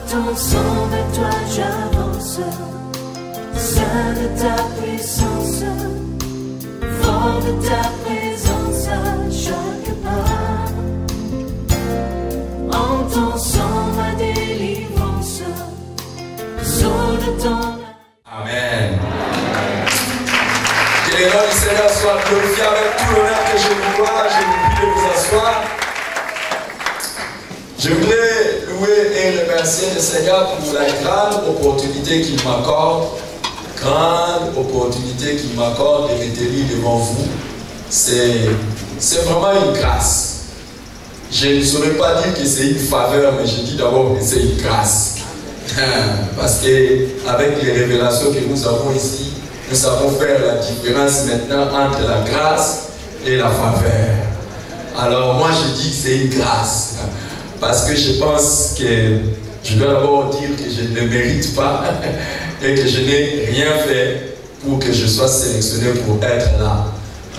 ton sang, vers toi j'avance, saint de ta puissance, fort de ta présence à chaque pas. En ton sang ma délivrance, saut de ton... Amen. Que le nom du Seigneur soit glorifié avec tout l'honneur que je vous dois. Je vous prie de vous asseoir. Je voudrais louer et remercier le Seigneur pour la grande opportunité qu'il m'accorde. Grande opportunité qu'il m'accorde de me tenir devant vous. C'est vraiment une grâce. Je ne saurais pas dire que c'est une faveur, mais je dis d'abord que c'est une grâce. Parce qu'avec les révélations que nous avons ici, nous savons faire la différence maintenant entre la grâce et la faveur. Alors moi je dis que c'est une grâce. Parce que je pense que je dois d'abord dire que je ne mérite pas et que je n'ai rien fait pour que je sois sélectionné pour être là.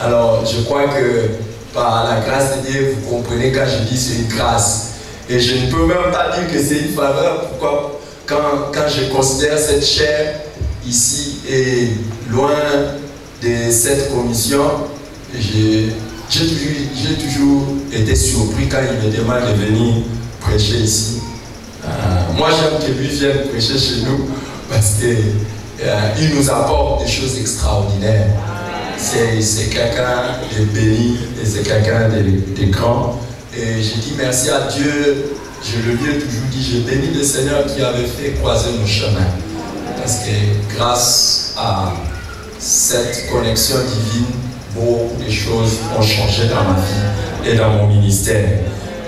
Alors je crois que par la grâce de Dieu, vous comprenez quand je dis c'est une grâce. Et je ne peux même pas dire que c'est une faveur. Pourquoi? Quand je considère cette chair ici et loin de cette commission, j'ai toujours été surpris quand il me demande de venir prêcher ici. Moi j'aime que lui vienne prêcher chez nous parce qu'il nous apporte des choses extraordinaires. C'est quelqu'un de béni et c'est quelqu'un de grand. Et je dis merci à Dieu. Je le lui ai toujours dit, je bénis le Seigneur qui avait fait croiser nos chemins. Parce que grâce à cette connexion divine, beaucoup de choses ont changé dans ma vie et dans mon ministère.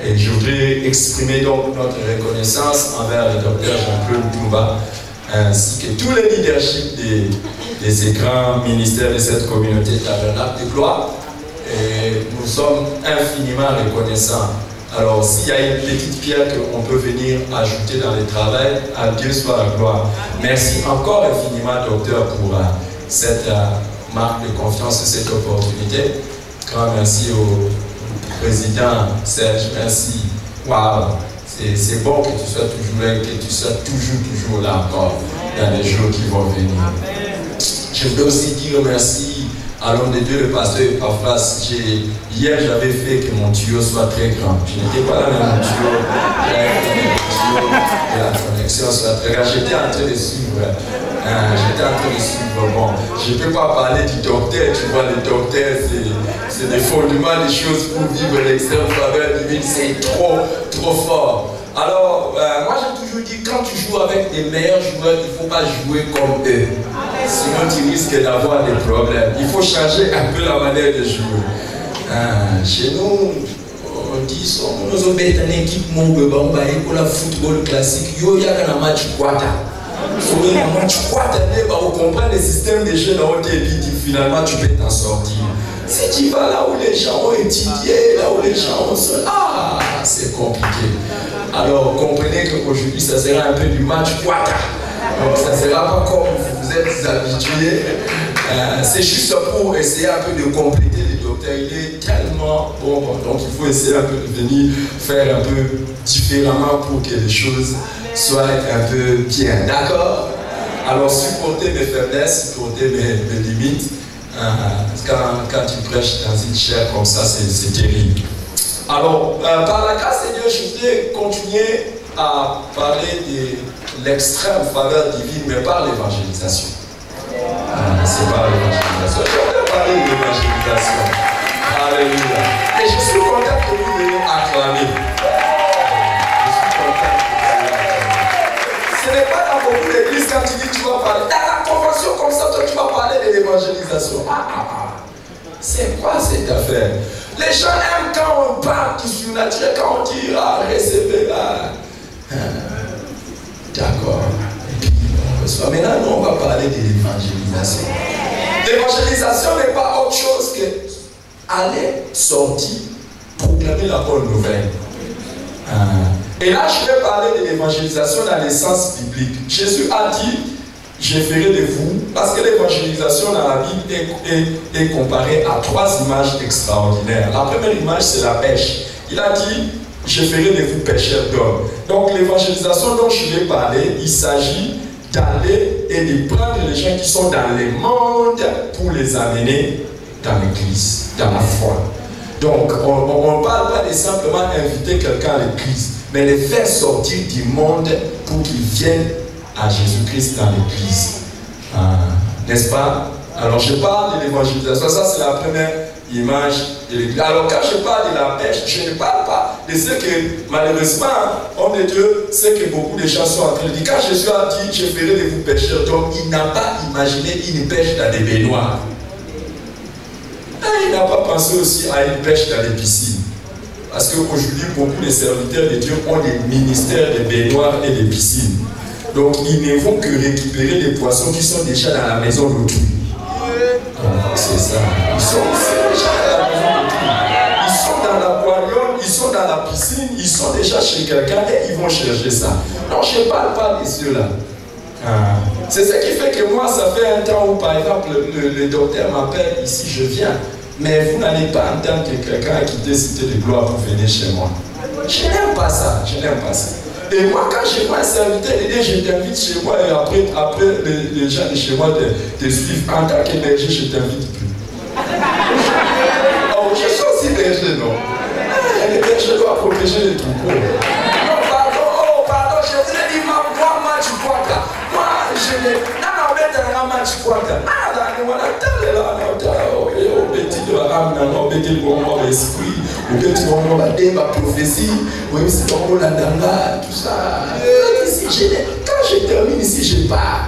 Et je voudrais exprimer donc notre reconnaissance envers le docteur Jean-Claude Toumba, ainsi que tous les leaderships de ces grands ministères de cette communauté Tabernacle de Gloire. Et nous sommes infiniment reconnaissants. Alors, s'il y a une petite pierre qu'on peut venir ajouter dans le travail, à Dieu soit la gloire. Merci encore infiniment, docteur, pour cette marque de confiance et cette opportunité. Grand merci au président Serge, merci. Waouh, c'est bon que tu sois toujours là et que tu sois toujours là encore dans les jours qui vont venir. Je voudrais aussi dire merci à l'homme de Dieu, le pasteur Epaphras. Hier, j'avais fait que mon tuyau soit très grand. Je n'étais pas là, mais mon tuyau, et la connexion soit très grande. J'étais en train de suivre. Bon, je ne peux pas parler du docteur. Tu vois, le docteur, c'est des fondements, des choses pour vivre l'extrême faveur divine. C'est trop fort. Alors, moi j'ai toujours dit, quand tu joues avec des meilleurs joueurs, il ne faut pas jouer comme eux. Sinon tu risques d'avoir des problèmes. Il faut changer un peu la manière de jouer. Chez nous, on dit, nous avons une équipe pour le football classique. Il y a un match quata. Il y a un match quata, pour comprendre le système de jeu dans lequel finalement tu peux t'en sortir. Si tu vas là où les gens ont étudié, là où les gens ont... c'est compliqué. Alors, comprenez qu'aujourd'hui, ça sera un peu du match quata. Donc, ça ne sera pas comme vous êtes habitués. C'est juste pour essayer un peu de compléter le docteur. Il est tellement bon. Donc, il faut essayer un peu de venir faire un peu différemment pour que les choses soient un peu bien. D'accord? Alors, supportez mes faiblesses, supportez mes limites. Quand tu prêches dans une chair comme ça, c'est terrible. Alors, par la grâce de Dieu, je voudrais continuer à parler de l'extrême faveur divine, mais par l'évangélisation. C'est par l'évangélisation. Je voudrais parler de l'évangélisation. Alléluia. Et je suis content que vous m'ayez acclamé. Je suis content que vous m'ayez acclamé. Ce n'est pas dans beaucoup d'églises quand tu dis tu vas parler. Dans la convention comme ça, toi tu vas parler de l'évangélisation. C'est quoi cette affaire? Les gens aiment quand on parle du surnaturel, quand on dit recevez là. D'accord. Et puis on reçoit. Maintenant, nous, on va parler de l'évangélisation. L'évangélisation n'est pas autre chose que aller sortir, proclamer la bonne nouvelle. Et là, je vais parler de l'évangélisation dans le sens biblique. Jésus a dit, je ferai de vous, parce que l'évangélisation dans la Bible est comparée à 3 images extraordinaires. La première image, c'est la pêche. Il a dit, je ferai de vous pêcheurs d'hommes. Donc l'évangélisation dont je vais parler, il s'agit d'aller et de prendre les gens qui sont dans le monde pour les amener dans l'église, dans la foi. Donc on ne parle pas de simplement inviter quelqu'un à l'église, mais les faire sortir du monde pour qu'ils viennent à Jésus-Christ dans l'église. N'est-ce pas? Alors je parle de l'évangélisation, ça c'est la première image de l'église. Alors quand je parle de la pêche, je ne parle pas de ce que malheureusement, homme de Dieu, ce que beaucoup de gens sont en train de dire. Quand Jésus a dit, je ferai de vous pêcheurs d'hommes, il n'a pas imaginé une pêche dans des baignoires. Il n'a pas pensé aussi à une pêche dans les piscines. Parce qu'aujourd'hui, beaucoup de serviteurs de Dieu ont des ministères de baignoires et de piscines. Donc, ils ne vont que récupérer les poissons qui sont déjà dans la maison d'autrui. C'est ça. Ils sont déjà dans la maison d'autrui. Ils sont dans l'aquarium, ils sont dans la piscine, ils sont déjà chez quelqu'un et ils vont chercher ça. Non, je ne parle pas de ceux-là. C'est ce qui fait que moi, ça fait un temps où, par exemple, le docteur m'appelle ici, je viens. Mais vous n'allez pas entendre que quelqu'un a quitté Cité de Gloire pour venir chez moi. Je n'aime pas ça. Je n'aime pas ça. Et moi, quand je vois un serviteur de Dieu, je t'invite chez moi et après les gens de chez moi te suivent. En tant que berger, je t'invite plus. Oh, je suis aussi berger, non? Les bergers doivent protéger les troupeaux. Non, pardon, je voulais dire, moi, tu crois que. Moi, je n'ai. Non, mais tu n'as pas tu crois que. Ah, là, on a tel là, au petit de la rame, on a petit bon esprit, au petit bon ma prophétie, oui, c'est bon la danga, tout ça. Quand je termine ici, je pars.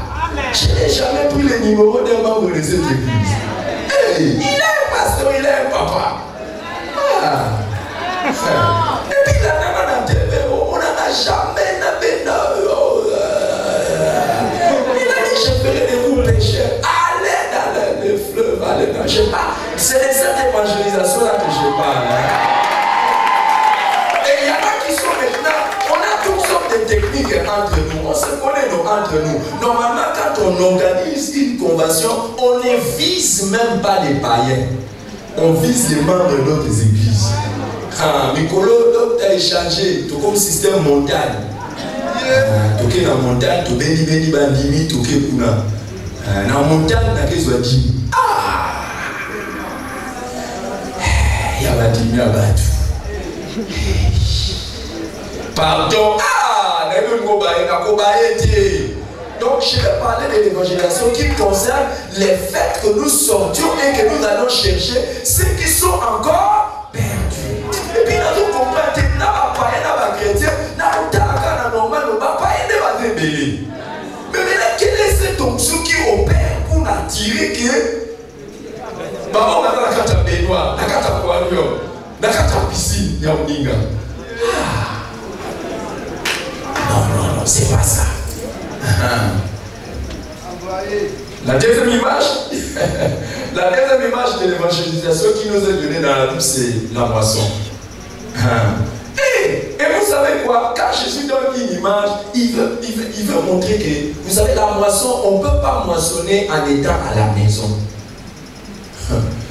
Je n'ai jamais pris le numéro d'un membre de cette église. Hey, il est un pasteur, il est un papa. Et puis là, on n'a jamais il a dit, je ferai de vous pécheurs. Allez dans le fleuve, allez dans. Je parle. C'est de cette évangélisation-là que je parle. Et il y en a qui sont maintenant, on a toutes sortes de techniques entre nous. On se connaît entre nous. Normalement, quand on organise une convention, on ne vise même pas les païens. On vise les membres de notre église. Mikolo, donc, tu as échangé, tu as comme système montagne. Tu es dans la montagne, tu es béni, bandimi, tu es kuna. Dans la montagne, tu es dit. Il y a bandimi à battre. Pardon. Donc, je vais parler de l'évangélisation qui concerne les faits que nous sortions et que nous allons chercher ceux qui sont encore perdus. Et puis, nous comprenons que nous avons pas de chrétiens, nous avons normal, nous n'avons pas de rebelles. Mais maintenant, quel est cet onction qui opère pour attirer que. Maman, on a la carte à baignoire, la carte à aquarium, la carte à piscine, il y a un dinga. Non, c'est pas ça. La deuxième image de l'évangélisation qui nous est donnée dans la Bible, c'est la moisson. Et vous savez quoi? Quand Jésus donne une image, il veut montrer que, vous savez, la moisson, on ne peut pas moissonner en étant à la maison.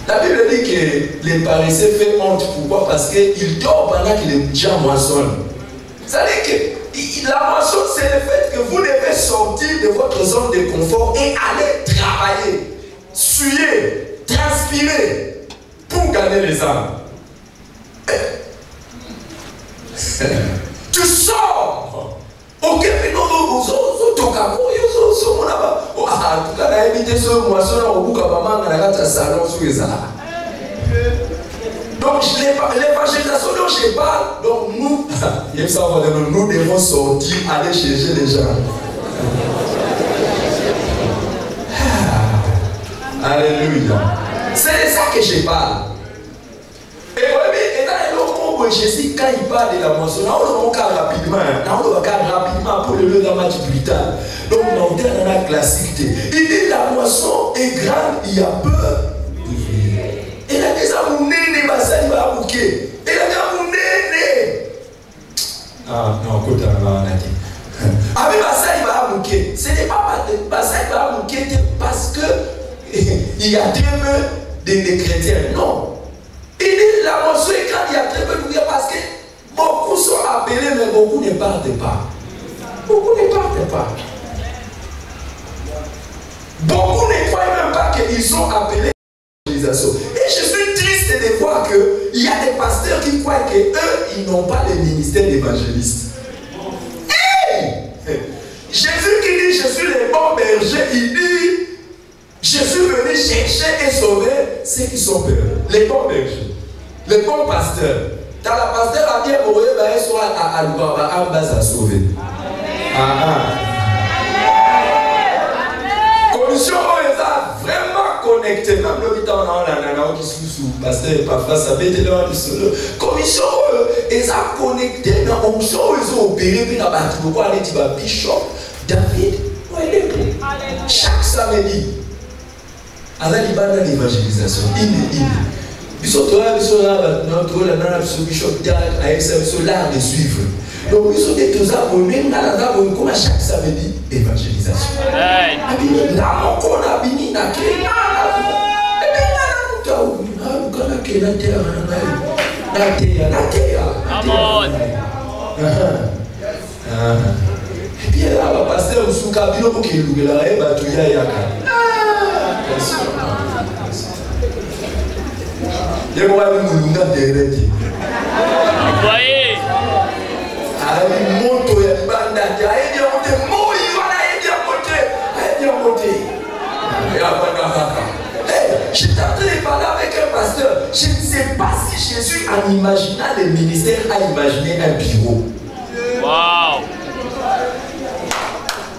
La Bible dit que les paresseux font honte. Pourquoi? Parce qu'ils dorment pendant que les gens moissonnent. Ça veut dire que la moisson, c'est le fait que vous devez sortir de votre zone de confort et aller travailler, suer, transpirer pour gagner les âmes. Tu sors. Ok, mais non, donc l'évangélisation dont je parle, donc nous devons sortir, aller chercher les gens. Alléluia. C'est de ça que je parle. Et oui, Jésus, quand il parle de la moisson, on va rapidement pour le lieu d'un match plus tard. Donc, on est dans la classique. Il dit la moisson est grande, il y a peur. Et la des amounés, les bassins, va bouquer. Et la amounés. Ah, non, écoute, on a dit. Avec bassin, il va bouquer. Ce n'est pas bassin, il va bouquer parce que il y a très peu de chrétiens. Non. Il dit la moisson est grande, il y a très peu de chrétiens parce que Beaucoup sont appelés, mais beaucoup ne partent pas. Beaucoup ne partent pas. Beaucoup ne croient même pas qu'ils sont appelés à l'évangélisation. Et je suis triste de voir qu'il y a des pasteurs qui croient qu'eux, ils n'ont pas le ministère d'évangéliste. Hey! Jésus qui dit, je suis le bon berger, il dit, je suis venu chercher et sauver ceux qui sont perdus. Les bons bergers, les bons pasteurs. Dans la pasteur a bien mourir, il soit à base à sauver. Commission est vraiment connectée. Même le temps on a qui sous pasteur et pas face à bête là du solo. Commission est connectée. Dans onction ils ont opéré puis dans battu quoi aller dire bishop David. Chaque samedi à la libana d'évangélisation. Bishop là notre bishop avec ce l'art de suivre. Donc nous sommes des tous abonnés comme à chaque samedi évangélisation. Là on a béni na et puis là le pasteur sous cabine pour qu'il loue là et batuya yaka. Il y a un derrière. Voyez. Ali moto ya banda ya aide monte moi wana aide monte. Ya banda haka. Je suis en train de parler avec un pasteur. Je ne sais pas si Jésus, en imaginant le ministère, a imaginé un bureau. Wow.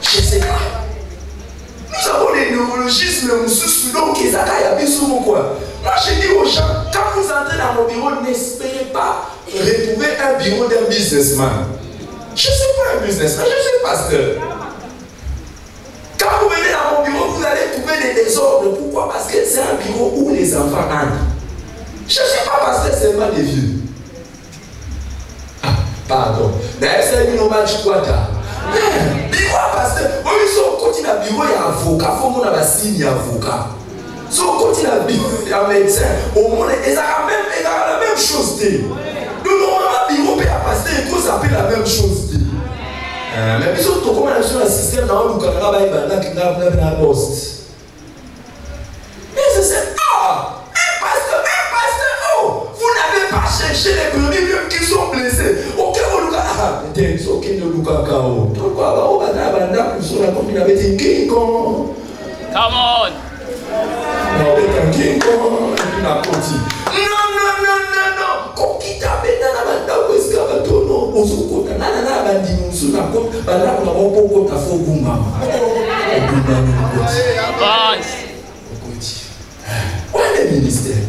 Je ne sais pas. Nous avons les neurologistes, donc ils ont quoi. Moi je dis aux gens, quand vous entrez dans mon bureau, n'espérez pas retrouver un bureau d'un businessman. Je ne suis pas un businessman, je suis pasteur. Quand vous venez dans mon bureau, vous allez trouver des désordres. Pourquoi? Parce que c'est un bureau où les enfants entrent. Je ne suis pas pasteur seulement des vieux. Ah, pardon. D'ailleurs, c'est un hommage quoi là? Bureau pasteur. Oui, si on continue à bureau, il y a un avocat. Il faut qu'on ait un signe avocat. Si on continue à bureau, il y a un médecin. Au moins, ils ont la même chose. Donc, normalement, bureau et un pasteur, il faut s'appeler la même chose. Mais puis surtout, comment on a sur un système dans le Canada, il y a un poste. Et c'est ça. Ah, un pasteur, oh, vous n'avez pas cherché les premiers vieux qui sont blessés. Ok, vous nous avez dit, ok, nous nous avons dit, pourquoi on va faire un peu sur la communauté de King Kong? Come on! Non, mais King Kong, il n'a pas dit. Non. Kokita bena na banda weska batono ozuko na bandi musuna ko banda ko boko ta fo gumba. Avance. Ouais le ministère.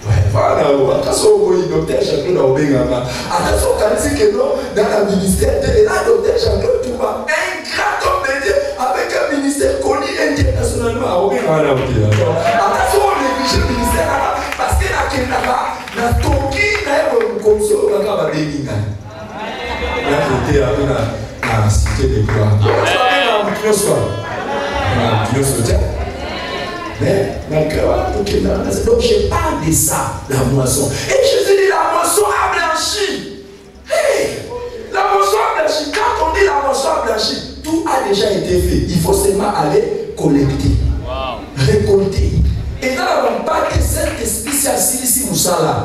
Ouais, voilà, akaso boy docteur Jean-Claude Obengama. Akaso kanisi que non dans le ministère et là docteur Jean-Claude Touba un grand homme de Dieu avec un ministère connu internationalement à Obengama. Akaso néglige le ministère parce que la Kenaba na toki na comme ça on va pas bénir. Là côté avec la cité de gloire. Donc je parle de ça, la moisson. Et Jésus dit la moisson a blanchi. Hey, la moisson a blanchi. Quand on dit la moisson a blanchi, tout a déjà été fait. Il faut seulement aller collecter, récolter. Et dans la part de cette spéciale si vous là.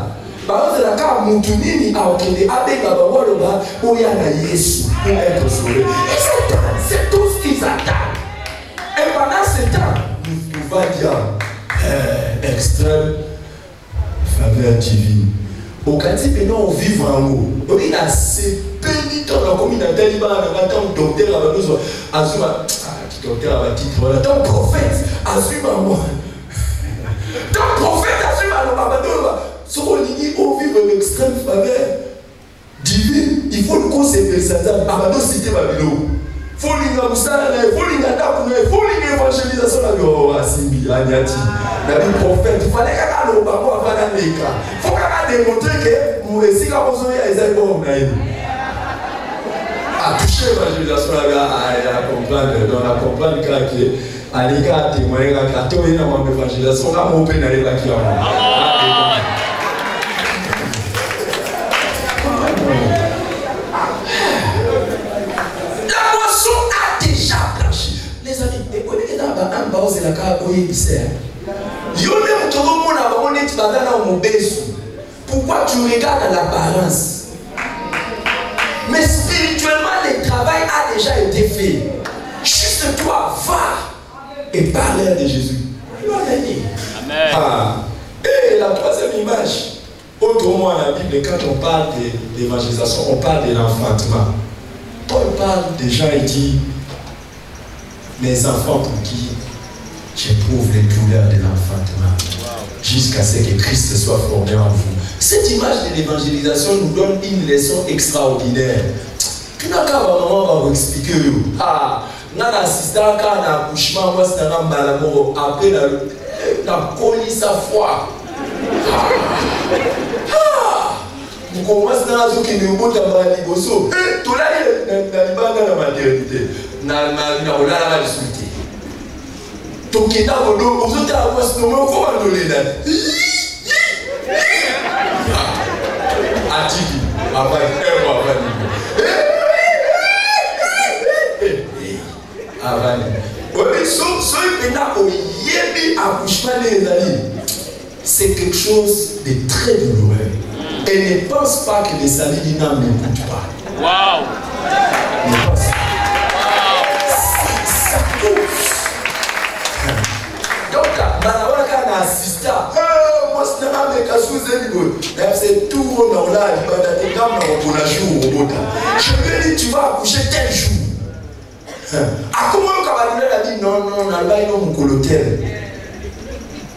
Par exemple, la carte Moutounini a obtenu avec la Bawa où il y a un Yesu pour être sauvé. Et c'est tout ce qu'ils attendent. Et pendant ce temps, nous va dire extrême faveur divine. Au quartier, on vit en haut. On a assez pénitent comme il a dit, docteur Azuma, docteur Azuma, ton prophète Azuma, moi. Ton prophète Azuma, ce qu'on dit, on vit une extrême faveur divine. Il faut le conserver ça. Abandon cité Babylone. Il faut l'évangélisation. Il prophète. Il fallait qu'il faut démontrer que mon récit a touché l'évangélisation. À comprendre que à l'égard témoigner à tout l'évangélisation. la carte au Ibisser. Yone Mutoromo n'a pas monné Tibadana au Mobesu. Pourquoi tu regardes l'apparence? Mais spirituellement, le travail a déjà été fait. Juste toi, va et parle de Jésus. Amen. Ah. Et la troisième image, autrement dans la Bible, quand on parle de l'évangélisation, on parle de l'enfantement. Paul parle des gens et dit, mes enfants pour qui j'éprouve les douleurs de l'enfantement, jusqu'à ce que Christ soit formé en vous. Cette image de l'évangélisation nous donne une leçon extraordinaire. Tu n'as qu'à maman va vous expliquer. Ah, n'a assistant quand on a accouchement, moi c'est un malabo, après la colis sa foi. Vous commencez à dire qu'il y a un peu de baliboso. Tout là, il y a la maternité. Il y a la discuter. Donc, il y a un peu de vous êtes à la question, comment on le dit? Atiki, c'est quelque chose de très douloureux. Et ne pense pas que les amis d'Inam n'écoutent pas. Waouh! Ne pense pas. Ça pousse. Donc, quand on a assisté, moi, c'est tout le monde là, je lui ai dit, tu vas accoucher tel jour. À comment on a dit non, non, on a là, mon colotel.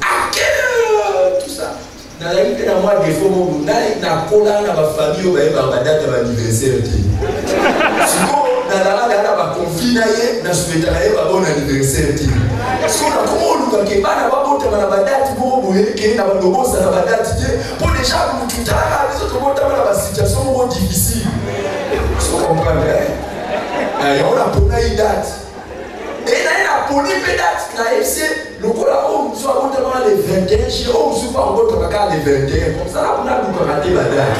À quel tout ça? Dans la vie de moi, des fois, on a la famille, on a date d'anniversaire. Dans la conflit, on a souhaité un bon anniversaire. Parce qu'on a comment on a dit, on a date pour déjà, tout à les autres dans la situation difficile. Vous comprenez? On a pour une date. Et pour une date, le collabo soit notamment les 21 jours, on ne pas encore les 21. Comme ça, on a beaucoup raté la date.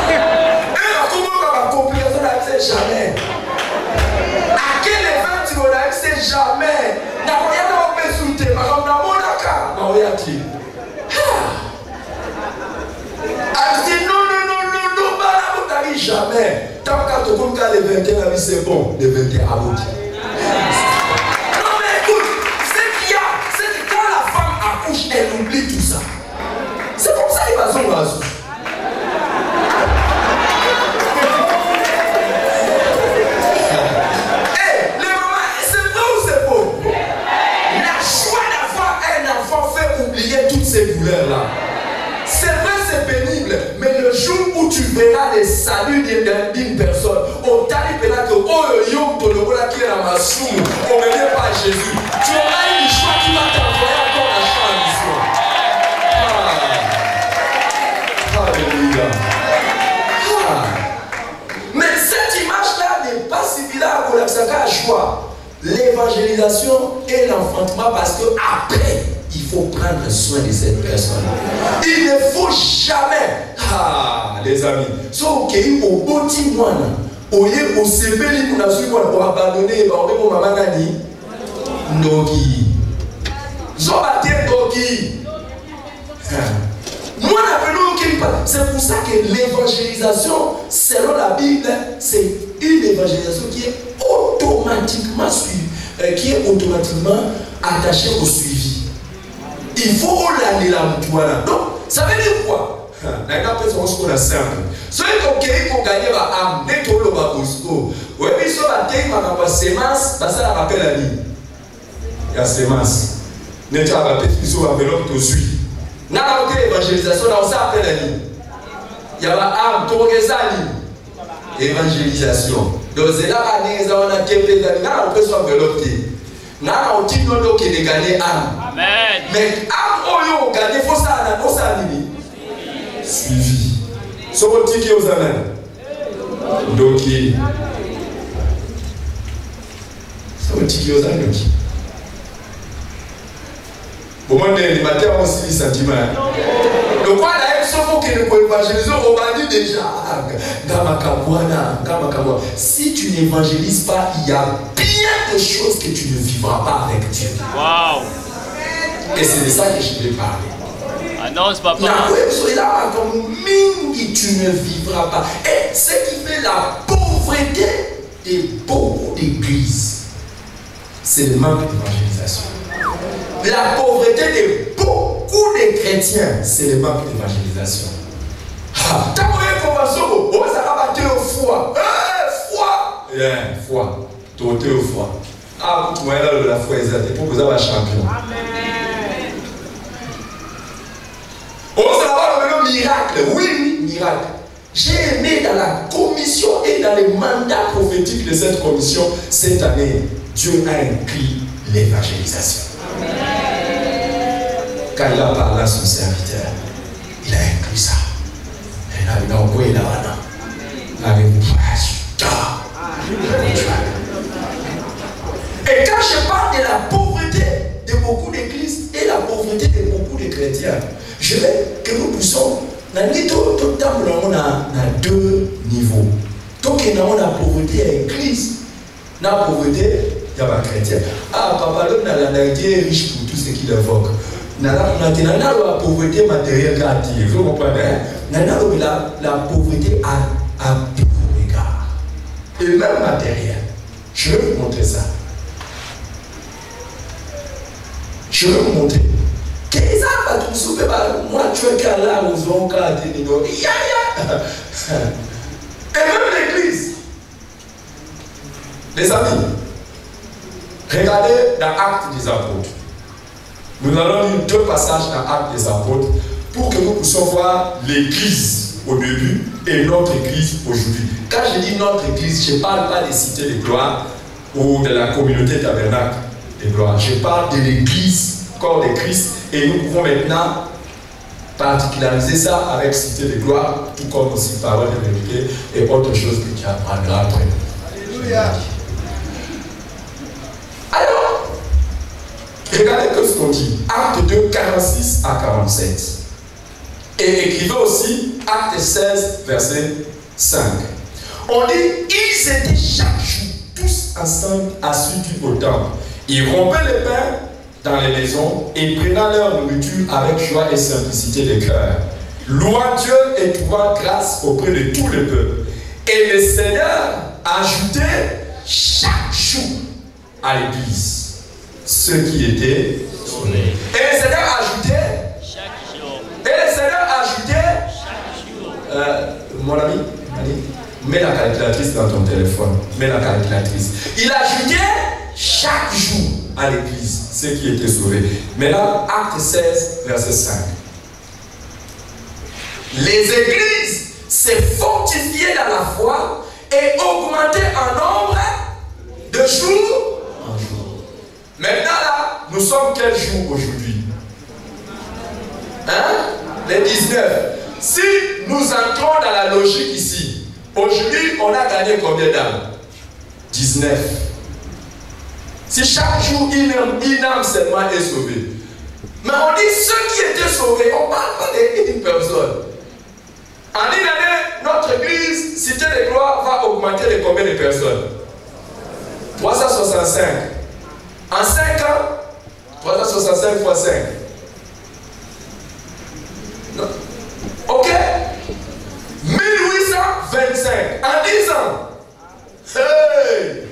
Et comment on va compliquer ça, on n'a jamais. À quel événement on n'a accès jamais? N'a rien à faire sous tes parents, n'a rien à dire. Elle dit non, on n'arrive jamais. Tant qu'à te compter les 21, c'est bon, les 21 à vous. Non, mais écoute, ce qu'il y a, c'est que quand la femme accouche, elle oublie tout ça. C'est comme ça qu'il va s'en passer. Hé, les mamans, c'est vrai ou c'est faux? La joie d'avoir un enfant fait oublier toutes ces douleurs-là. C'est vrai, c'est pénible, mais le jour où tu verras les saluts d'une personne, on t'arrivera que oh yo, ton logo là qui est dans ma soum, on ne vient pas à Jésus. Tu auras une joie qui va t'envoyer encore la joie à l'histoire. Alléluia. Mais cette image-là n'est pas similaire à la joie. L'évangélisation et l'enfantement, parce que après, il faut prendre soin de cette personne. Il ne faut jamais, les amis, sauf qu'il y a un bon petit moine, au lieu de se faire pour abandonner, pour maman Nani, Ndogi. Zobaté Ndogi. C'est pour ça que l'évangélisation, selon la Bible, c'est une évangélisation qui est automatiquement suivie, qui est automatiquement attachée au suivi. Il faut l'année là, donc ça veut dire quoi? D'accord, peut-être qu'on a simple. Ceux qui ont gagné la âme, dès que l'on va bosco, oui, mais sur la terre, on va sémence, ça la rappelle la vie. Il y a sémence. N'est-ce pas peut-être qu'ils ont appelé l'autre suit. N'a pas l'évangélisation, on s'appelle la vie. Il y a la âme, tout le monde évangélisation. Donc c'est là qu'on a quelques années, on peut s'en veloter. N'a pas dit non qui est gagné âme. Mais âme, on gagne, il faut ça, on ça suivi. Ce petit qui est aux années. Donc, ce petit qui est aux années. Pour moi, les matins aussi les sentiments. Donc, voilà, il faut que nous évangéliser, on va dire déjà, si tu n'évangélises pas, il y a bien a des choses que tu ne vivras pas avec Dieu. Wow. Et c'est de ça que je vais parler. Annonce, papa. Tu ne vivras pas. Et ce qui fait la pauvreté de beaucoup d'églises, c'est le manque d'évangélisation. La pauvreté de beaucoup de chrétiens, c'est le manque d'évangélisation. Foi. Ah, vous trouvez là la foi exacte pour vous avoir un champion. Amen. On va avoir le miracle. Oui, miracle. J'ai aimé dans la commission et dans les mandats prophétiques de cette commission cette année, Dieu a inclus l'évangélisation. Quand il a parlé à son serviteur, il a inclus ça. Il a envoyé là-bas. Et quand je parle de la pauvreté de beaucoup d'églises et la pauvreté de beaucoup de chrétiens, je veux que nous puissions, dans deux niveaux. Donc, il y a la pauvreté à l'église, la pauvreté, il y a la chrétien. Ah, papa, l'homme est riche pour tout ce qu'il évoque. La pauvreté matérielle gratuite, vous comprenez? La pauvreté à tout égard. Et même matériel. Je vais vous montrer ça. Je vais vous montrer. Moi, tu es qu'à là, aux hommes, et même l'église. Les amis, regardez dans Actes des Apôtres. Nous allons lire deux passages dans Actes des Apôtres pour que nous puissions voir l'église au début et notre église aujourd'hui. Quand je dis notre église, je ne parle pas des cités de gloire ou de la communauté tabernacle de gloire. Je parle de l'église, corps de Christ, et nous pouvons maintenant particulariser ça avec cité de gloire, tout comme aussi parole de vérité et autre chose que tu apprendras après. Alléluia. Alors, regardez ce qu'on dit. Acte 2, 46 à 47. Et écrivez aussi Acte 16, verset 5. On dit, ils étaient chaque jour tous ensemble assis au temple. Ils rompaient les pains dans les maisons et prenant leur nourriture avec joie et simplicité de cœur, louant Dieu et trouvant grâce auprès de tout le peuple. Et le Seigneur ajoutait chaque jour à l'église ceux qui étaient sauvés. Et le Seigneur ajoutait chaque jour. Et le Seigneur ajoutait chaque jour. Mon ami, mets la calculatrice dans ton téléphone. Mets la calculatrice. Il ajoutait chaque jour à l'église ceux qui étaient sauvés. Maintenant, Acte 16, verset 5. Les églises se fortifiaient dans la foi et augmentaient en nombre de jour en jour. Maintenant là, nous sommes quel jour aujourd'hui? Hein? Les 19. Si nous entrons dans la logique ici, aujourd'hui, on a gagné combien d'âmes? 19. Si chaque jour une âme seulement est sauvée. Mais on dit ceux qui étaient sauvés, on ne parle pas d'une personne. En une année, notre église, cité de gloire, va augmenter de combien de personnes? 365. En 5 ans, 365 fois 5. Non. Ok? 1825. En 10 ans. Hey!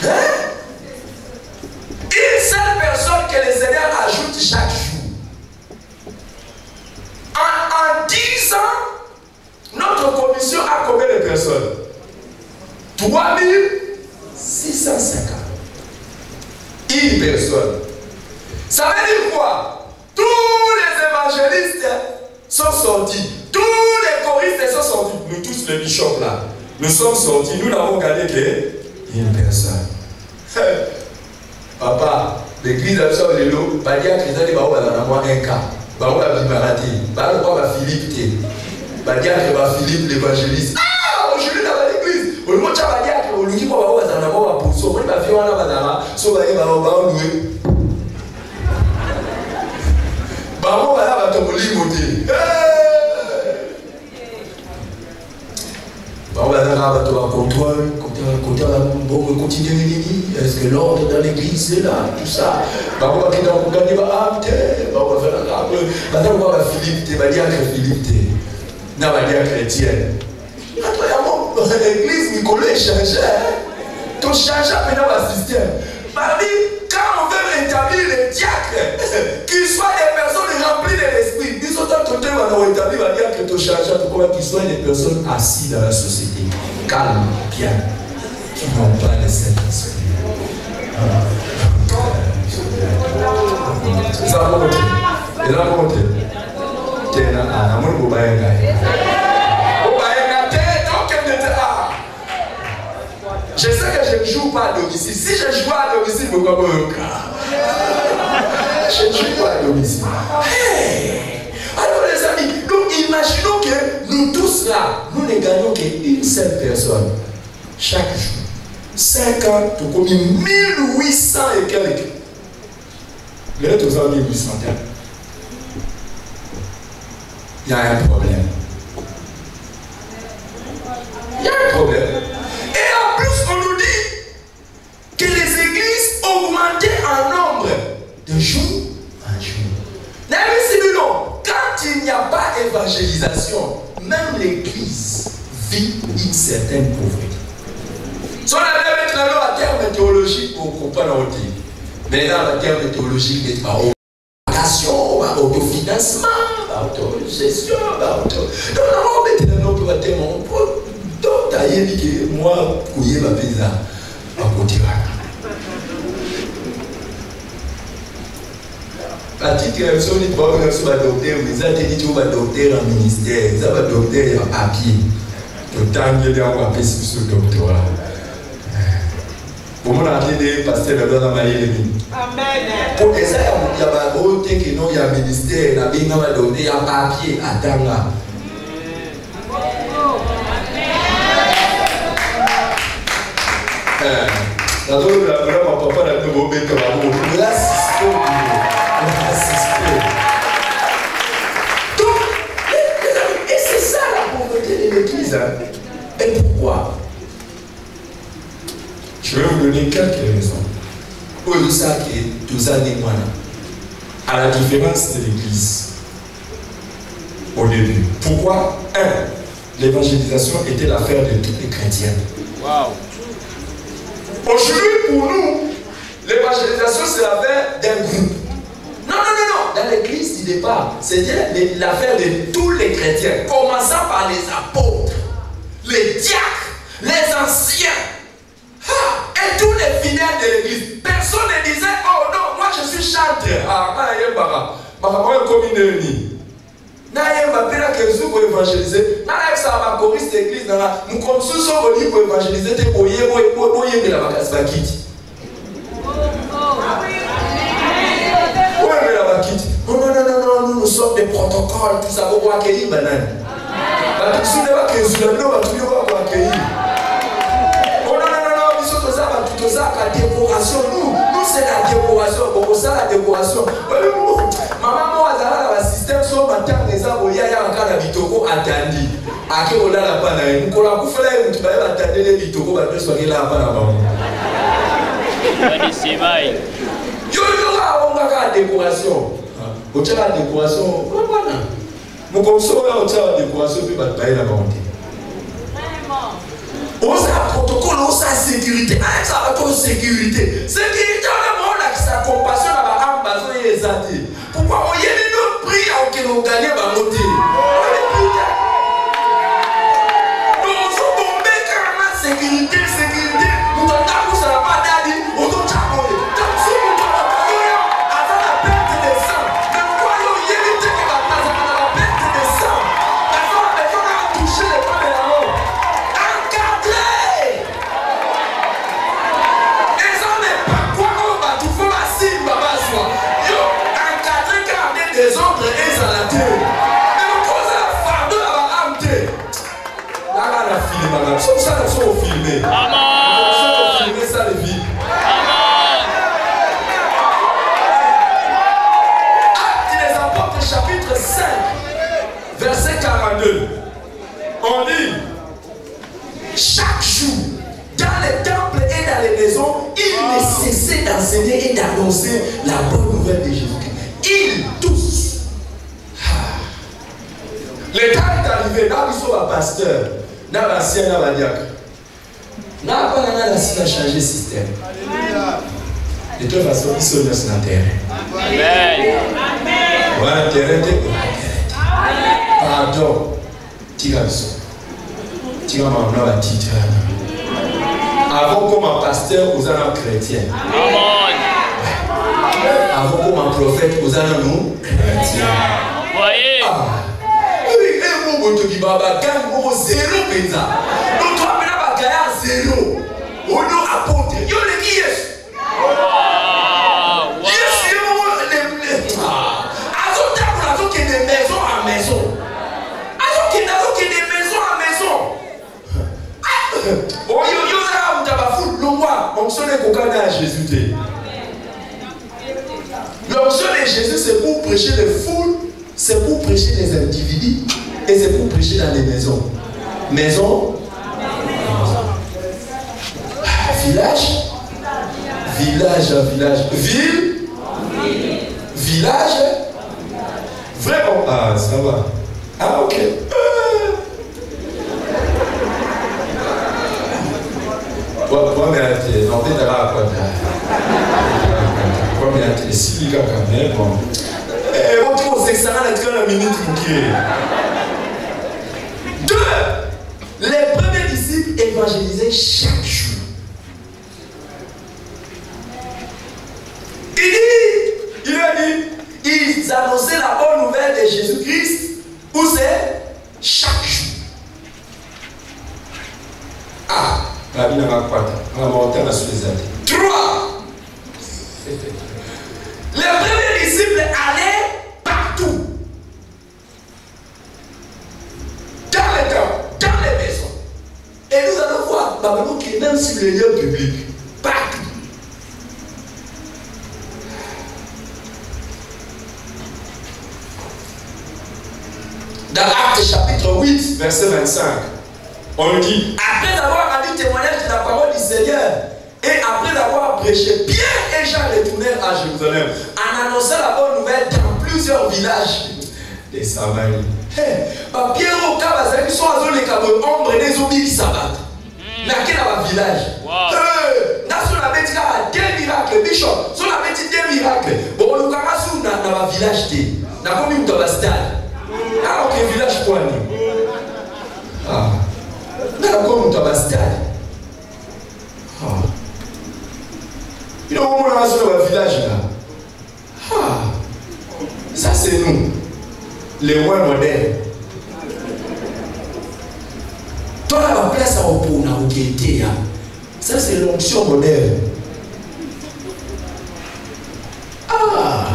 Hein? Une seule personne que le Seigneur ajoute chaque jour. En 10 ans, notre commission a combien de personnes? 3650. Une personne. Ça veut dire quoi? Tous les évangélistes sont sortis. Tous les choristes sont sortis. Nous tous les bishops là. Nous sommes sortis. Nous n'avons gagné qu'une personne. Papa, l'église a besoin de l'eau. Pas dire que les gens ont un cas. Bah, on va Bimarati. Bah, on va Philippe. Bah, dire que Philippe l'évangéliste. Ah, aujourd'hui dans l'église. On nous dit que on nous dit qu'on va avoir pour ça. On va faire un badara. So, on va louer. Bah, on va avoir ton limité. Bah, on va avoir ton contrôle. Côté continuer? Est-ce que l'ordre dans l'église est là? Tout ça. On va faire un Philippe, va dire que Philippe, va dire chrétienne. L'église, Nicolas est changé. Tu changes maintenant le système. Quand on veut rétablir les diacres, qu'ils soient des personnes remplies de l'esprit, ils sont en train de rétablir, on va dire que tu changes pour qu'ils soient des personnes assises dans la société, calmes, bien, qui n'ont pas le Saint-Esprit. Ça va monter. Et là, monter. T'es là, à mon mobile. Je sais que je ne joue pas à domicile. Si je joue à domicile, je ne peux pas me je ne joue pas à domicile. Hey! Alors les amis, donc imaginons que nous tous là, nous ne gagnons qu'une seule personne chaque jour. 5 ans, tu as commis 1800 et quelques. Les autres, vous avez 1800. Il y a un problème. Il y a un problème. Et en plus, on nous dit que les églises augmentaient en nombre de jour en jour. Mais sinon, quand il n'y a pas d'évangélisation, même l'église vit une certaine pauvreté. Si on avait mettre à terme théologique pour comprendre notre vie, mais là, le terme théologique n'est pas vocation, autofinancement, autogestion, donc on va mettre dans notre terme. Donc, moi, couiller ma pizza à côté. La petite réaction, il faut que ce soit docteur, mais ça te dit que tu vas docteur en ministère, ça va docteur en papier. Autant qu'il y a un papier sur ce doctorat. Pour moi, on a dit pasteur de la Marie. Amen. Pour ça, il y a un gros thé qui il y a un ministère, il y a un docteur en papier, attends là. Donc, et c'est ça la pauvreté de l'église. Et pourquoi? Je vais vous donner quelques raisons. Pour ça que tout ça n'est pas là. À la différence de l'église au début. Pourquoi? 1. L'évangélisation était l'affaire de tous les chrétiens. Wow. Aujourd'hui, pour nous, l'évangélisation, c'est l'affaire d'un groupe. Non. Dans l'église du départ, c'était l'affaire de tous les chrétiens, commençant par les apôtres, les diacres, les anciens, et tous les fidèles de l'église. Personne ne disait, oh non, moi je suis chanteur. Naïe m'a que vous pour évangéliser. Naïe ça va choriste l'église dans la. Nous comme sous son body pour évangéliser tes boyers de la vacasse bakiti. Ouais mais la bakiti. Non, nous sommes des protocoles tout ça pour accueillir banane. Bah tu sais pas que vous l'avez pas tout pour accueillir. Non, nous sommes tout ça la décoration. Nous c'est la décoration. Pour ça la décoration. Maman moi azala la système so matin les aboya ya nkana bitoko atandi ake olala pa na ye nkola kufela ye mutu baye batande le bitoko ba peso ke la pa na ba bani simai yo la onga ka décoration otela décoration bana mo comme so ya otela décoration pe ba baye na ba onte vraiment osa protocole osa sécurité ça va comme sécurité on a la sa compassion na ba ambazo ye ezati. Pourquoi on y a des prix à auquel on gagne à monter? Nous sommes tombés carrément sécurité. Nous t'entendons ça n'a pas d'aller. On t'en chapeau. Comme si nous t'entendons avant la perte des sangs. Mais pourquoi il y a des trucs qui va passer avant la perte des sangs? Personne n'a touché les femmes et la mort. Encadré. Et ça n'est pas quoi on va tout faire la cible, baba soi. Des ordres et à la terre. Mais on cause la fardeau à la âme. Là, la fille, madame, ça, nous sommes filmés. d'enseigner et d'annoncer la bonne nouvelle de Jésus-Christ. Ils tous. Le temps est arrivé, là où ils sont pasteur, là où ils sont là diacre. Là où ils ont changé le système. De toute façon, ils sont dans le terrain. Amen. Voilà, le terrain est. Pardon. Tira ça. Tira ma titre. Avant comme un pasteur, vous êtes un chrétien. Avant comme un prophète, vous êtes un chrétien. Voyez. Qui va gagner zéro pizza. Donc toi maintenant va gagner zéro. Au nom apôtre. Yo le qui est. Yes, yo le. Azo qui de maison à maison. Azo qui de maison à maison. Oh yo ça on t'a pas foutu le moi. L'onction de Kokana à Jésus. L'onction de Jésus c'est pour prêcher les foules, c'est pour prêcher les individus. Et c'est pour prêcher dans les maisons. Maison. Village. Village. Ville. Village. Vraiment. Ah, ça va. Ah, ok. Les premiers disciples évangélisaient chaque jour. Il a dit, ils annonçaient la bonne nouvelle de Jésus-Christ, où c'est chaque jour. Ah, la Bible n'a pas quoi. On va monter sur les années. 3. Les premiers disciples allaient partout. Dans les camps, dans les maisons. Et nous allons voir, Babylone qui est même sur les lieux publics. Partout. Dans Actes chapitre 8, verset 25, on nous dit, après avoir rendu témoignage de la parole du Seigneur, et après avoir prêché, Pierre et Jean retournèrent à Jérusalem, en annonçant la bonne nouvelle dans plusieurs villages des Samaries. Pierre au cas où ils sont à zone de ombre des zombies qui s'abattent. Dans quel village? Dans la bêtise, il y a des miracles. Bishop, sur la bêtise, des miracles. Bon, on a dans le village, dans la commune de Bastade. Dans le village, quoi? Ah. Dans la commune de Bastade. Ah. Il y a un moment dans le village là. Ah. Ça, c'est nous. Les moins modernes. Toi, la place à Opona, au Kété, ça c'est l'onction moderne. Ah!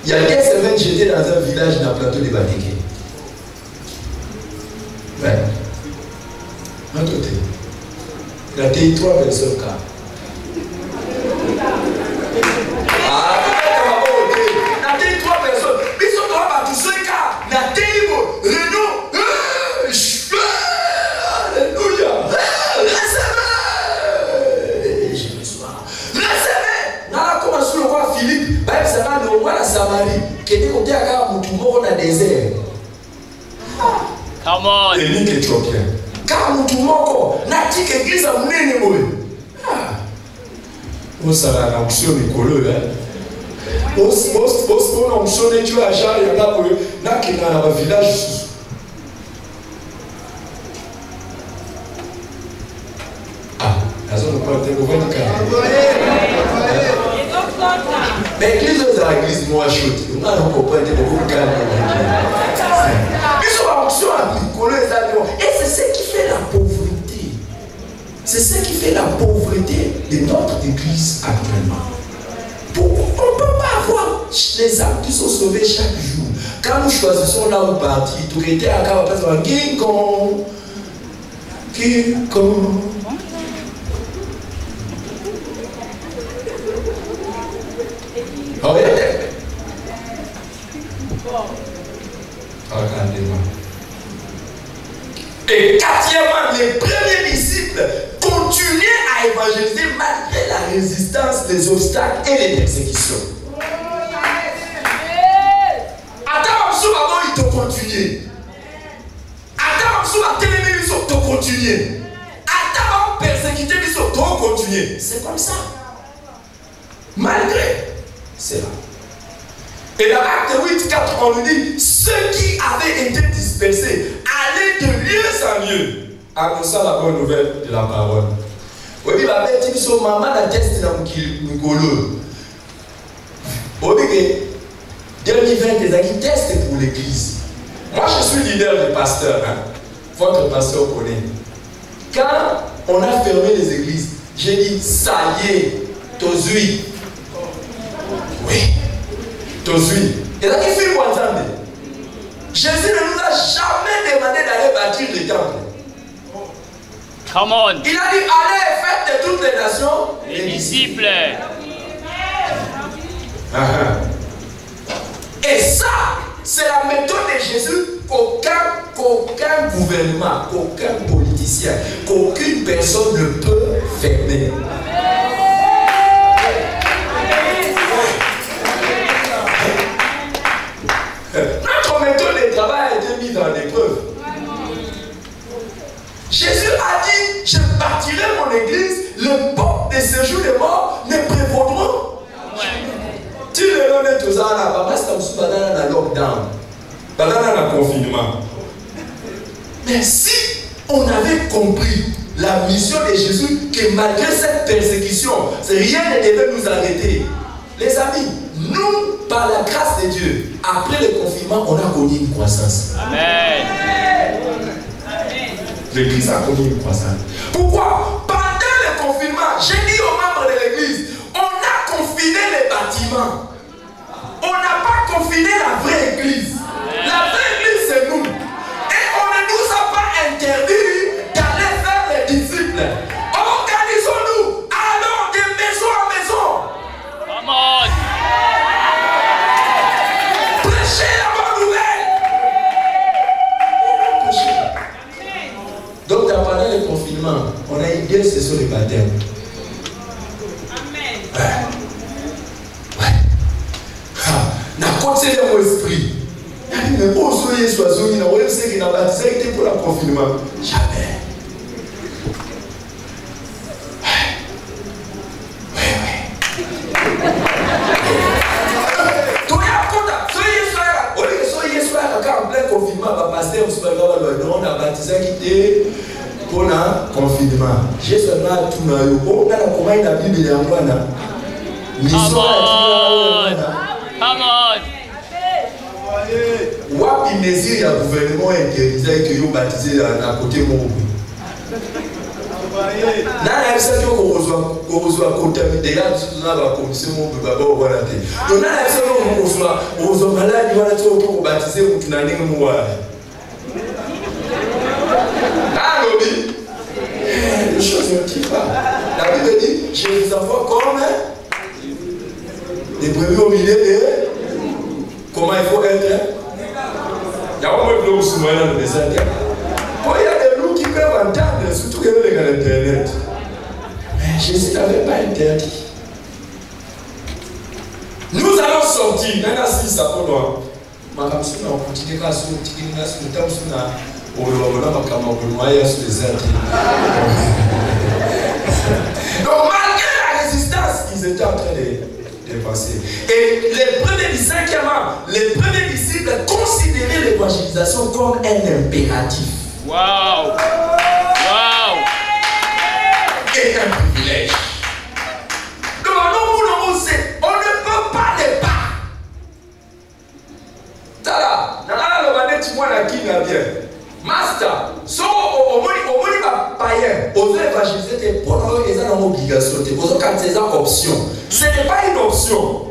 Il y a quelques semaines, j'étais dans un village dans le plateau de Batéké. Ouais. Un côté. Il y a 3 personnes là. Ah! Come on. Et lui qui est trop bien. Car nous tout le monde n'a dit que l'église a mené les mots. On s'en a l'onction Nicolas. On a l'onction de Dieu à Jean et on a dans le village. Ah, la zone de Panthéon, vous voyez le cas. Mais l'église est l'église moi chaude. On a compris que vous gagnez. Ils sont l'onction à Nicolas et c'est ce qui fait la pauvreté. C'est ce qui fait la pauvreté de notre église actuellement. On ne peut pas avoir les âmes qui sont sauvées chaque jour. Quand nous choisissons là où partir, tout était à la place de King-Kong. Regardez-moi. Et quatrièmement, les premiers disciples continuent continuer à évangéliser malgré la résistance des obstacles et les persécutions. Attends, il te continue. Attends, il te continue. Attends, persécuter, il te continue. C'est comme ça. Malgré cela. Et dans Acte 8, 4, on nous dit ceux qui avaient été dispersés allaient de lieu en lieu, annonçant la bonne nouvelle de la parole. Oui, il va dire que son maman a testé dans le colo. Oui, 2020, les amis testent pour l'église. Moi, je suis leader de pasteur. Hein. Votre pasteur connaît. Quand on a fermé les églises, j'ai dit ça y est, tozui. Oui. Tozui. Et là, il fait quoi entendre? Jésus ne nous a jamais demandé d'aller bâtir le temple. Come on. Il a dit allez et faites de toutes les nations Les disciples. Et ça, c'est la méthode de Jésus qu'aucun gouvernement, qu'aucun politicien, qu'aucune personne ne peut fermer. Notre méthode de travail a été mise en épreuve. Jésus a dit, je bâtirai mon église, le peuple de ce jour de mort ne prévaudront. Tu le donnes tout ça là, papa, c'est un lockdown, un confinement. Mais si on avait compris la mission de Jésus, que malgré cette persécution, rien ne devait nous arrêter. Les amis, nous, par la grâce de Dieu, après le confinement, on a connu une croissance. Amen. L'église a connu une croissance. Pourquoi? Pendant le confinement, j'ai dit aux membres de l'église, on a confiné les bâtiments. On n'a pas confiné la vraie église. La vraie église, c'est nous. Et on ne nous a pas interdit d'aller faire les disciples. Organisons-nous. Allons de maison en maison. Come on. Prêchez la bonne nouvelle. Prêchez. Donc, pendant le confinement, on a une belle session de baptême. Amen. Na conseiller mon esprit. Mais où soyez soiseaux, il n'a pas dit qu'il n'a pas baptisé pour le confinement. Jamais. En plein confinement, on a baptisé qui était pour le confinement. J'ai seulement tout le comment il a Bible de Angoana. Come on. Wapi mesure ya gouvernement interdisait que vous baptisez à côté de mon na na ça ko reçoit contaminer là tout na ba commission mon baba voilà té donc na ça ko reçoit malade voilà tout ko baptiser mtu na ndenge mo wa ah lobby les choses ne quittent pas. La Bible dit je les envoie comme des brebis au milieu de comment il faut être. Il y a un peu de sous moi dans le désert. Quand il y a des loups qui peuvent entendre, surtout que les gars d'internet. Mais Jésus n'avait pas interdit. Nous allons sortir, maintenant si ça peut loin. On continue à se donc malgré la résistance, ils étaient en train de passer. Et les premiers disciples considéraient l'évangélisation comme un impératif. Wow. Wow. Et un privilège. Donc on ne peut pas les pas. Tala, Master, so au moins païen, aux évangéliser pour nous ils ont une obligation, aux quand c'est une option. Ce n'est pas une option.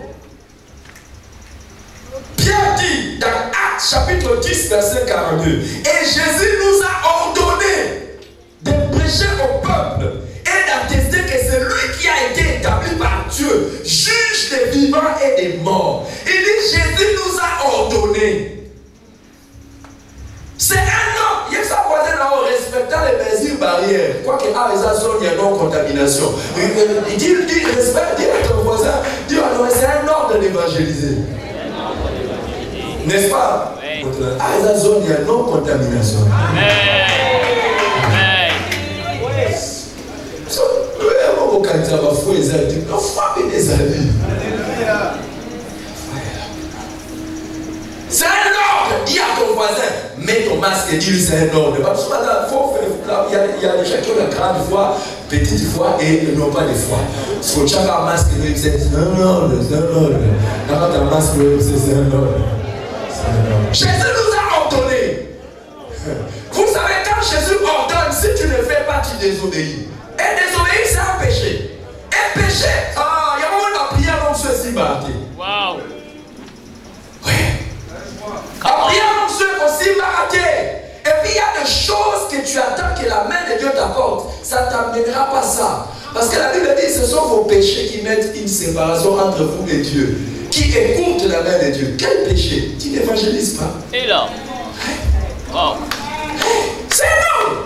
Pierre dit dans Actes chapitre 10 verset 42, et Jésus nous a ordonné de prêcher au peuple et d'attester que c'est lui qui a été établi par Dieu, juge des vivants et des morts. Il dit Jésus nous a ordonné. C'est un homme, il y a sa voisine là en respectant les mesures barrières. barrière. Quoi que il y a non-contamination. Dis respect, dis à ton voisin, dis c'est un ordre d'évangéliser. N'est-ce pas? À la zone, il y a non-contamination. C'est un ordre. Dis à ton voisin, mets ton masque et dis-lui c'est un ordre. Parce qu'il y a des gens qui ont la grande foi, petite foi et n'ont pas de foi. Il faut chaque masque et c'est un ordre, c'est un ordre. Quand un masque, c'est un ordre. Jésus nous a ordonné. Vous savez, quand Jésus ordonne, si tu ne fais pas, tu désobéis. Et désobéir, c'est un péché. Un péché, il y a un moment de prière dans ceci, Marty. Waouh. En priant comme ceux aussi marathé. Et puis il y a des choses que tu attends que la main de Dieu t'apporte. Ça ne t'amènera pas ça. Parce que la Bible dit ce sont vos péchés qui mettent une séparation entre vous et Dieu. Qui écoute la main de Dieu. Quel péché? Tu n'évangélises pas. Et là. Wow. C'est énorme.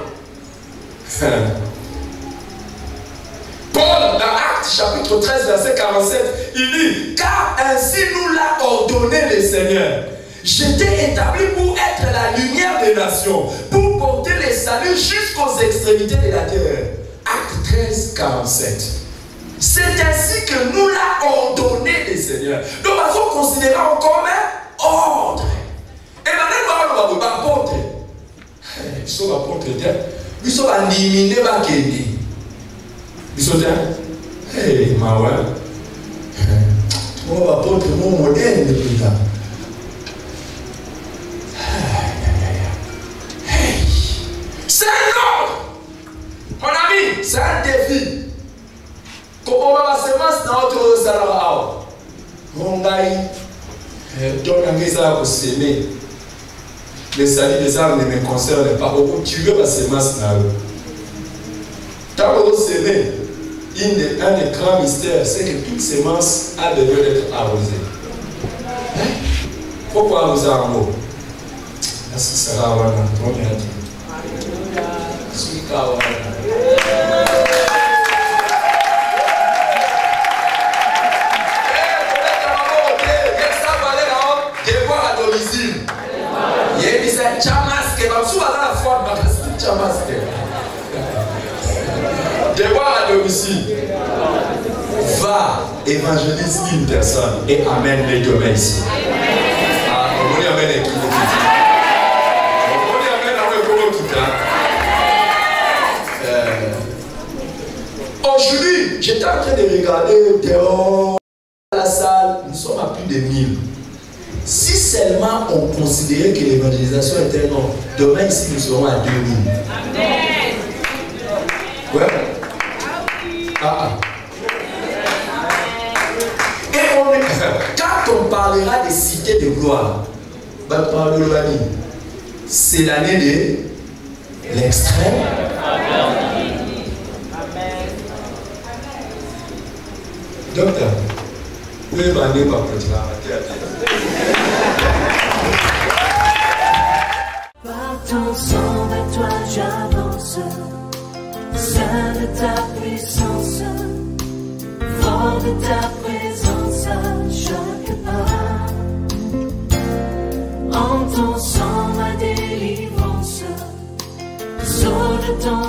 Paul, dans Actes chapitre 13, verset 47, il dit, car ainsi nous l'a ordonné le Seigneur. J'étais établi pour être la lumière des nations, pour porter les saluts jusqu'aux extrémités de la terre. Acte 13, 47. C'est ainsi que nous l'a ordonné le Seigneur. Donc, nous avons considéré comme un ordre. Et maintenant, nous avons apôtre. Ils sont apôtres, ils sont animés par Kéni. Ils sont là. Hey, ma ouais. Mon apôtre, mon modèle de plus tard. C'est un ordre. Mon ami, c'est un défi. Comment on va la semence dans notre salaire? On gagne. Donne un message pour s'aimer. Les saluts des âmes ne me concernent pas. Tu veux la semence dans l'eau. Tant que vous s'aimez, un des grands mystères, c'est que toute semence a besoin d'être arrosée. Pourquoi arroser un mot? Merci, Sarah Wana. Trop bien dit. Devoir à domicile. Il y a des chamasques, devoir à domicile. Va, évangélise une personne et amène les demain ici. On amène les aujourd'hui, j'étais en train de regarder dehors à la salle, nous sommes à plus de 1000. Si seulement on considérait que l'évangélisation était un ordre, demain ici nous serons à 2000. Amen. Ouais. Et quand on parlera des cités de gloire, c'est l'année de l'extrême. Docteur, vous pouvez demander ma petite Par ton sang, vers toi j'avance, saint de ta puissance, fort de ta présence à chaque pas. En ton sang, ma délivrance, sceau de ton